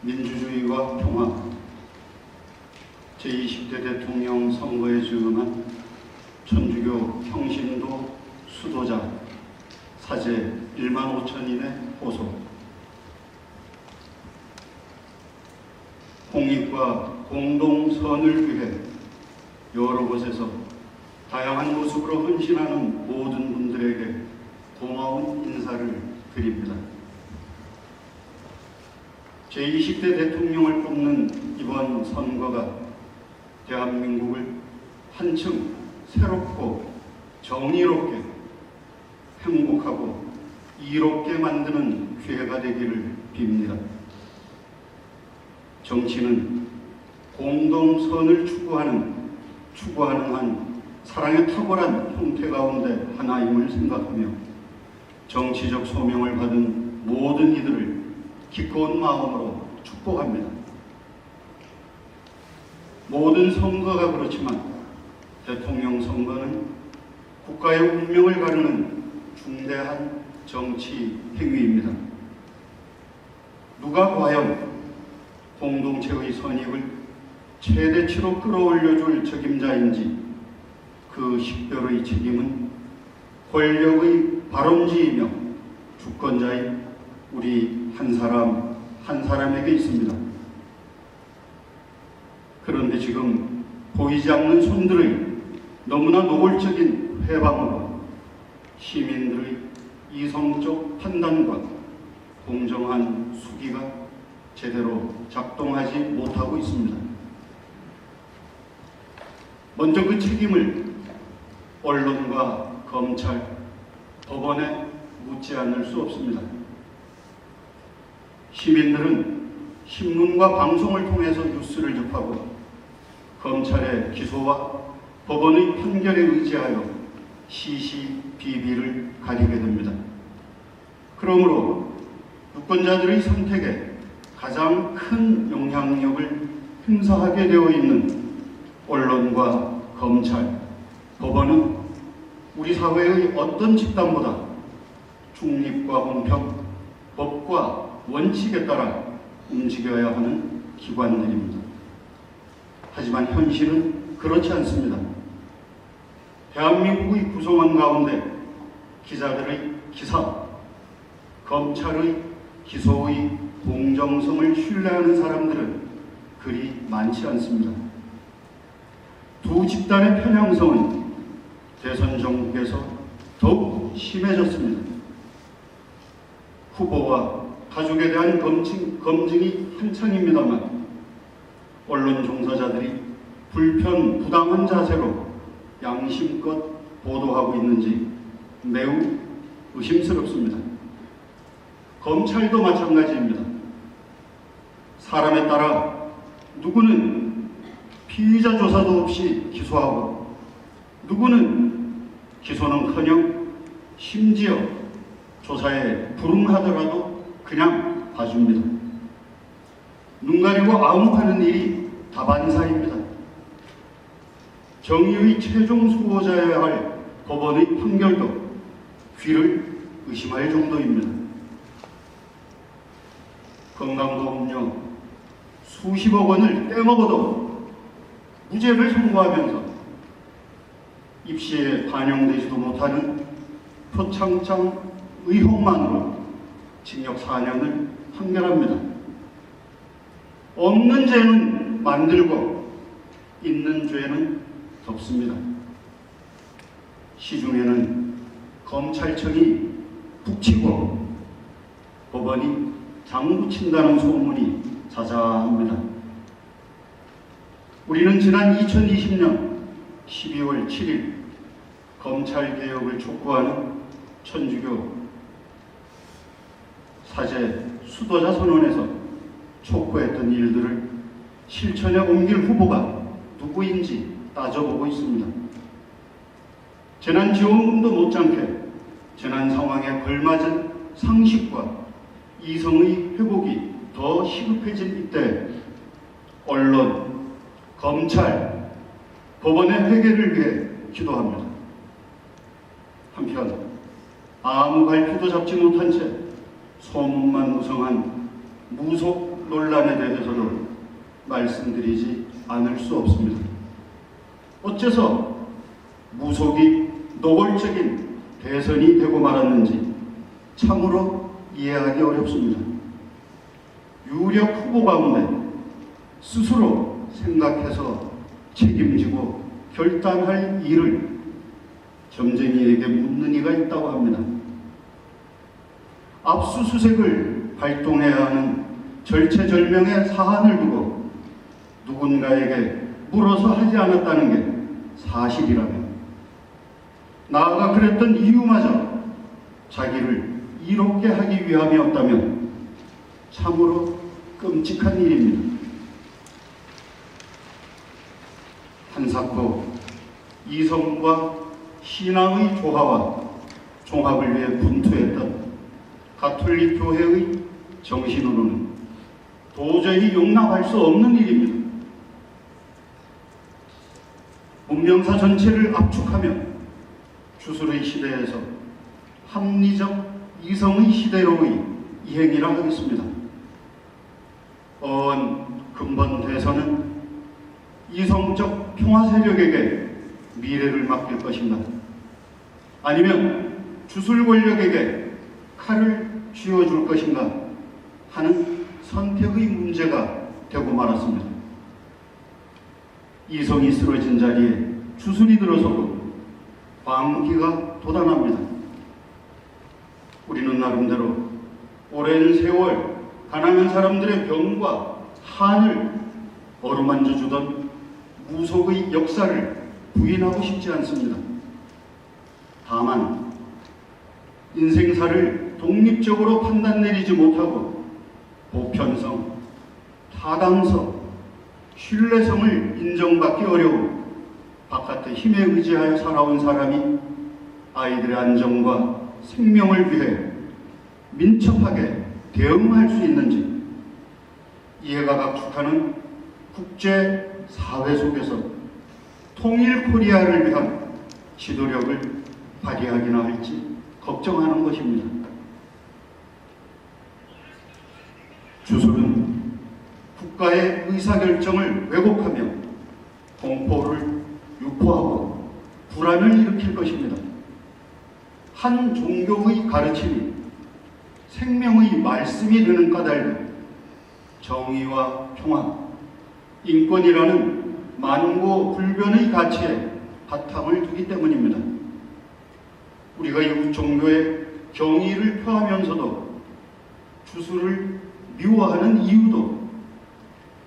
민주주의와 평화, 제20대 대통령 선거에 증언한 천주교 평신도 수도자 사제 1만 5천인의 호소, 공익과 공동선을 위해 여러 곳에서 다양한 모습으로 헌신하는 모든 분들에게 고마운 인사를 드립니다. 제20대 대통령을 뽑는 이번 선거가 대한민국을 한층 새롭고 정의롭게 행복하고 이롭게 만드는 기회가 되기를 빕니다. 정치는 공동선을 추구하는 한 사랑의 탁월한 형태 가운데 하나임을 생각하며 정치적 소명을 받은 모든 이들을 기꺼운 마음으로 축복합니다. 모든 선거가 그렇지만 대통령 선거는 국가의 운명을 가르는 중대한 정치 행위입니다. 누가 과연 공동체의 선익을 최대치로 끌어올려줄 책임자인지 그 식별의 책임은 권력의 발원지이며 주권자인 우리 한 사람에게 있습니다. 그런데 지금 보이지 않는 손들의 너무나 노골적인 회방으로 시민들의 이성적 판단과 공정한 수기가 제대로 작동하지 못하고 있습니다. 먼저 그 책임을 언론과 검찰, 법원에 묻지 않을 수 없습니다. 시민들은 신문과 방송을 통해서 뉴스를 접하고 검찰의 기소와 법원의 판결에 의지하여 시시비비를 가리게 됩니다. 그러므로 유권자들의 선택에 가장 큰 영향력을 행사하게 되어 있는 언론과 검찰, 법원은 우리 사회의 어떤 집단보다 중립과 공평, 법과 원칙에 따라 움직여야 하는 기관들입니다. 하지만 현실은 그렇지 않습니다. 대한민국의 구성원 가운데 기자들의 기사, 검찰의 기소의 공정성을 신뢰하는 사람들은 그리 많지 않습니다. 두 집단의 편향성은 대선 정국에서 더욱 심해졌습니다. 후보와 가족에 대한 검증이 한창입니다만 언론 종사자들이 불편, 부당한 자세로 양심껏 보도하고 있는지 매우 의심스럽습니다. 검찰도 마찬가지입니다. 사람에 따라 누구는 피의자 조사도 없이 기소하고 누구는 기소는커녕 심지어 조사에 불응하더라도 그냥 봐줍니다. 눈 가리고 아웅하는 일이 다반사입니다. 정의의 최종 수호자여야 할 법원의 판결도 귀를 의심할 정도입니다. 건강보험료 수십억 원을 떼먹어도 무죄를 선고하면서 입시에 반영되지도 못하는 표창장 의혹만으로 징역 4년을 판결합니다. 없는 죄는 만들고 있는 죄는 덮습니다. 시중에는 검찰청이 북치고 법원이 장구친다는 소문이 자자합니다. 우리는 지난 2020년 12월 7일 검찰개혁을 촉구하는 천주교 사제 수도자 선언에서 촉구했던 일들을 실천에 옮길 후보가 누구인지 따져보고 있습니다. 재난지원금도 못지않게 재난 상황에 걸맞은 상식과 이성의 회복이 더 시급해진 이때 언론, 검찰, 법원의 회개를 위해 기도합니다. 한편 아무 갈피도 잡지 못한 채 소문만 무성한 무속 논란에 대해서도 말씀드리지 않을 수 없습니다. 어째서 무속이 노골적인 대선이 되고 말았는지 참으로 이해하기 어렵습니다. 유력 후보 가운데 스스로 생각해서 책임지고 결단할 일을 점쟁이에게 묻는 이가 있다고 합니다. 압수수색을 발동해야 하는 절체절명의 사안을 두고 누군가에게 물어서 하지 않았다는 게 사실이라면, 나아가 그랬던 이유마저 자기를 이롭게 하기 위함이었다면 참으로 끔찍한 일입니다. 한사코 이성과 신앙의 조화와 종합을 위해 분투했던 가톨릭 교회의 정신으로는 도저히 용납할 수 없는 일입니다. 문명사 전체를 압축하며 주술의 시대에서 합리적 이성의 시대로의 이행이라 하겠습니다. 근본 대선은 이성적 평화 세력에게 미래를 맡길 것인가, 아니면 주술 권력에게 칼을 쥐어줄 것인가 하는 선택의 문제가 되고 말았습니다. 이성이 쓰러진 자리에 주술이 들어서고 광기가 돋아납니다. 우리는 나름대로 오랜 세월 가난한 사람들의 병과 한을 어루만져 주던 무속의 역사를 부인하고 싶지 않습니다. 다만 인생사를 독립적으로 판단 내리지 못하고 보편성, 타당성, 신뢰성을 인정받기 어려운 바깥의 힘에 의지하여 살아온 사람이 아이들의 안정과 생명을 위해 민첩하게 대응할 수 있는지, 이해가 각축하는 국제사회 속에서 통일 코리아를 위한 지도력을 발휘하기나 할지 걱정하는 것입니다. 주술은 국가의 의사결정을 왜곡하며 공포를 유포하고 불안을 일으킬 것입니다. 한 종교의 가르침이 생명의 말씀이 되는 까닭은 정의와 평화, 인권이라는 만고불변의 가치에 바탕을 두기 때문입니다. 우리가 이웃 종교의 경의를 표하면서도 주술을 미워하는 이유도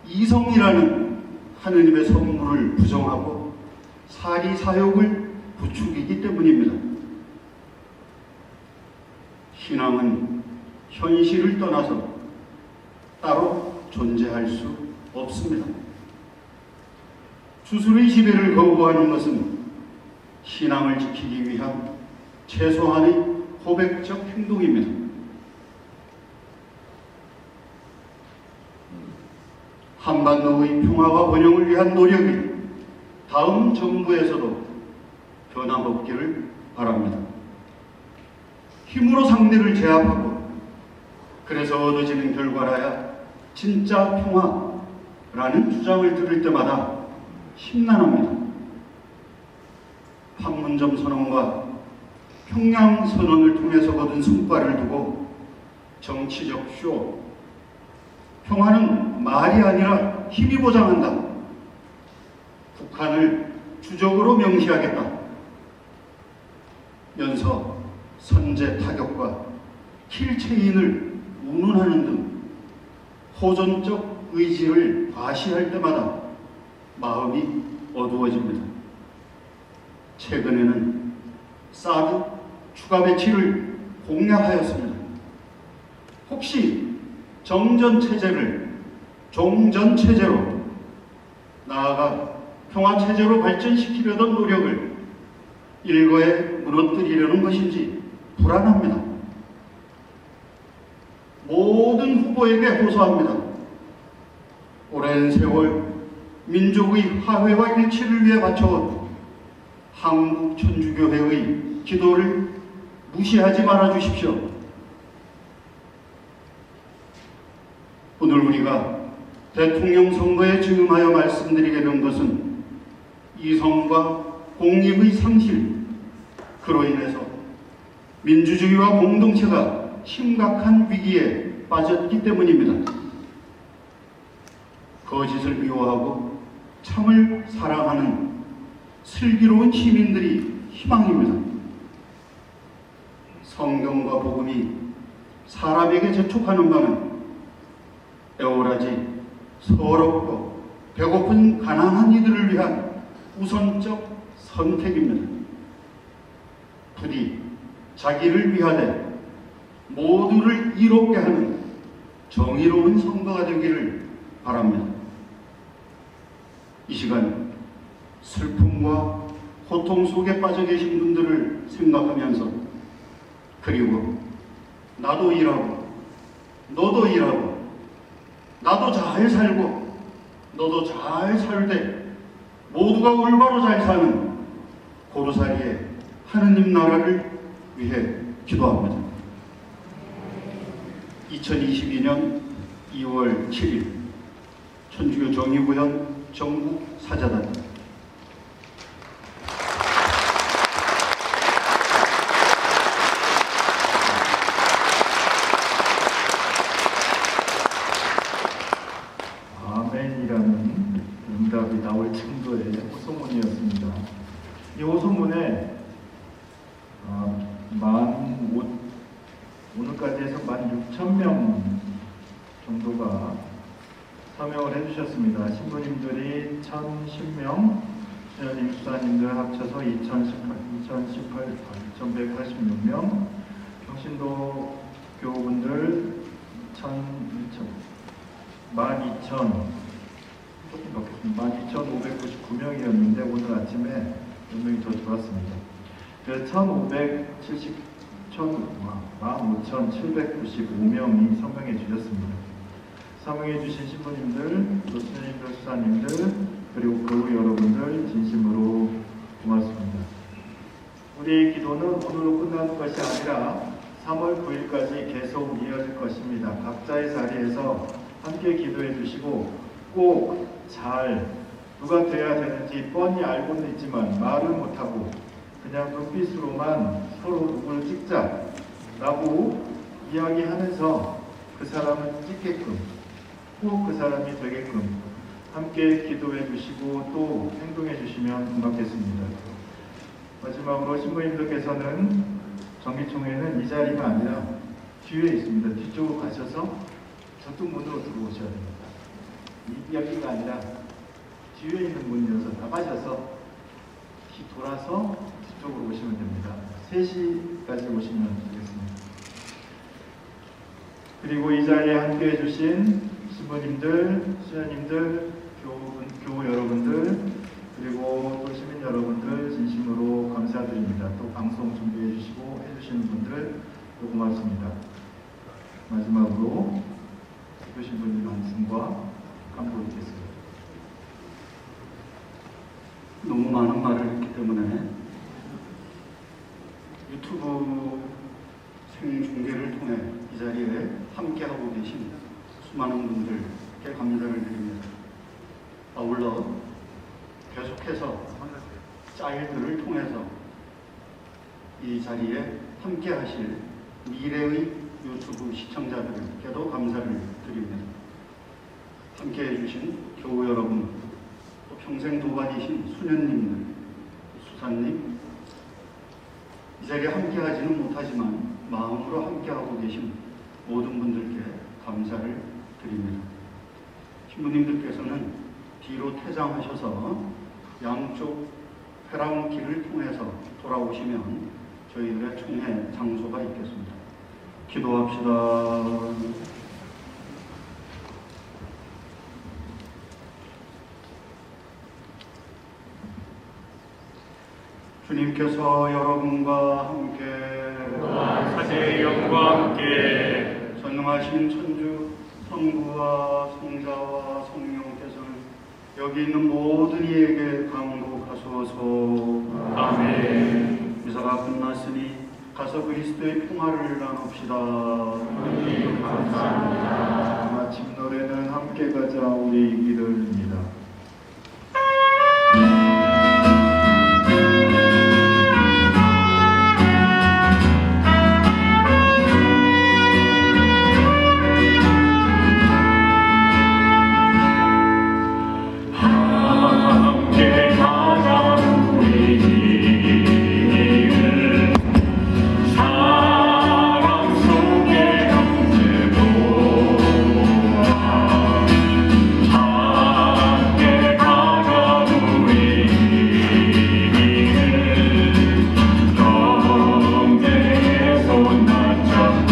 이성이라는 하느님의 선물을 부정하고 사리사욕을 부추기기 때문입니다. 신앙은 현실을 떠나서 따로 존재할 수 없습니다. 주술의 지배를 거부하는 것은 신앙을 지키기 위한 최소한의 고백적 행동입니다. 한반도의 평화와 번영을 위한 노력이 다음 정부에서도 변함없기를 바랍니다. 힘으로 상대를 제압하고 그래서 얻어지는 결과라야 진짜 평화라는 주장을 들을 때마다 심란합니다. 판문점 선언과 평양 선언을 통해서 거둔 성과를 두고 정치적 쇼, 평화는 말이 아니라 힘이 보장한다, 북한을 주적으로 명시하겠다 면서 선제 타격과 킬체인을 운운하는 등 호전적 의지를 과시할 때마다 마음이 어두워집니다. 최근에는 사드 추가 배치를 공약하였습니다. 혹시 정전체제를 종전체제로, 나아가 평화체제로 발전시키려던 노력을 일거에 무너뜨리려는 것인지 불안합니다. 모든 후보에게 호소합니다. 오랜 세월 민족의 화해와 일치를 위해 바쳐온 한국천주교회의 기도를 무시하지 말아 주십시오. 오늘 우리가 대통령 선거에 증언하여 말씀드리게 된 것은 이성과 공익의 상실, 그로 인해서 민주주의와 공동체가 심각한 위기에 빠졌기 때문입니다. 거짓을 미워하고 참을 사랑하는 슬기로운 시민들이 희망입니다. 성경과 복음이 사람에게 재촉하는 바는 애월하지 서럽고 배고픈 가난한 이들을 위한 우선적 선택입니다. 부디 자기를 위하되 모두를 이롭게 하는 정의로운 선거가 되기를 바랍니다. 이 시간 슬픔과 고통 속에 빠져 계신 분들을 생각하면서, 그리고 나도 일하고 너도 일하고 나도 잘 살고 너도 잘 살되 모두가 올바로 잘 사는 고루사리의 하느님 나라를 위해 기도합니다. 2022년 2월 7일 천주교 정의구현 전국 사자단. 아멘이라는 응답이 나올 정도의 호소문이었습니다. 이 호소문에 오늘까지 해서 16,000명 정도가 서명을 해주셨습니다. 신부님들이 1,010명, 수녀님, 수사님들 합쳐서 2,186명, 평신도 교우분들 12,599명이었는데 오늘 아침에 몇 명이 더 들어왔습니다. 15,795명이 서명해 주셨습니다. 서명해 주신 신부님들, 또 수녀님들, 수사님들, 그리고 교우 여러분들 진심으로 고맙습니다. 우리의 기도는 오늘로 끝나는 것이 아니라 3월 9일까지 계속 이어질 것입니다. 각자의 자리에서 함께 기도해 주시고 꼭 잘 누가 돼야 되는지 뻔히 알고는 있지만 말을 못하고 그냥 눈빛으로만 서로 누구를 찍자라고 이야기하면서 그 사람을 찍게끔, 꼭 그 사람이 되게끔 함께 기도해 주시고 또 행동해 주시면 고맙겠습니다. 마지막으로 신부님들께서는 정기총회는 이 자리가 아니라 뒤에 있습니다. 뒤쪽으로 가셔서 저쪽 문으로 들어오셔야 됩니다. 여기가 아니라 뒤에 있는 문이어서 나가셔서 돌아서 뒤쪽으로 오시면 됩니다. 3시까지 오시면 되겠습니다. 그리고 이 자리에 함께 해주신 신부님들, 수녀님들, 교우 여러분들, 그리고 또 시민 여러분들 진심으로 감사드립니다. 또 방송 준비해 주시고 해주시는 분들 또 고맙습니다. 마지막으로 해주신 분들 말씀과 감독 있겠습니다. 너무 많은 말을 했기 때문에 유튜브 생중계를 통해 이 자리에 함께하고 계신 수많은 분들께 감사를 드립니다. 아울러 계속해서 짤들을 통해서 이 자리에 함께하실 미래의 유튜브 시청자들께도 감사를 드립니다. 함께해 주신 교우 여러분, 또 평생 도반이신 수녀님들, 수사님, 이 자리에 함께하지는 못하지만 마음으로 함께하고 계신 모든 분들께 감사를 드립니다. 신부님들께서는 뒤로 퇴장하셔서 양쪽 회랑길을 통해서 돌아오시면 저희들의 총회 장소가 있겠습니다. 기도합시다. 주님께서 여러분과 함께 사제의 영과 함께 전능하신 천주 성부와 성자와 성령께서는 여기 있는 모든 이에게 강복하소서. 아멘. 미사가 끝났으니 가서 그리스도의 평화를 나눕시다. 하나님 감사합니다. 마침 노래는 함께 가자 우리 길을입니다. 함께 가자 우리 길을 사랑 속에 영재보아 함께 가자 우리 길을 영재의 손 맞잡고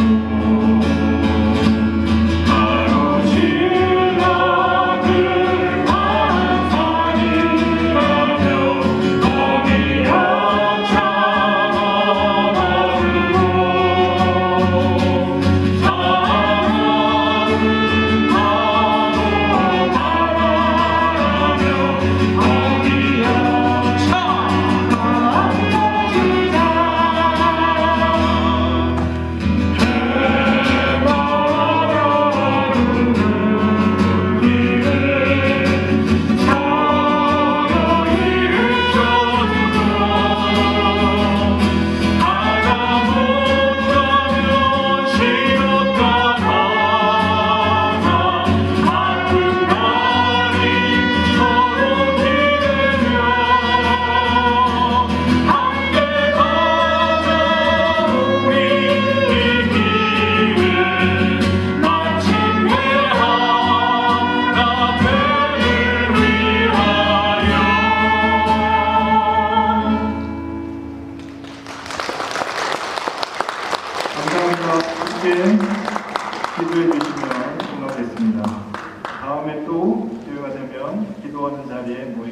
가로질러 감사합니다. 함께 기도해 주시면 고맙겠습니다. 다음에 또 기회가 되면 기도하는 자리에 모여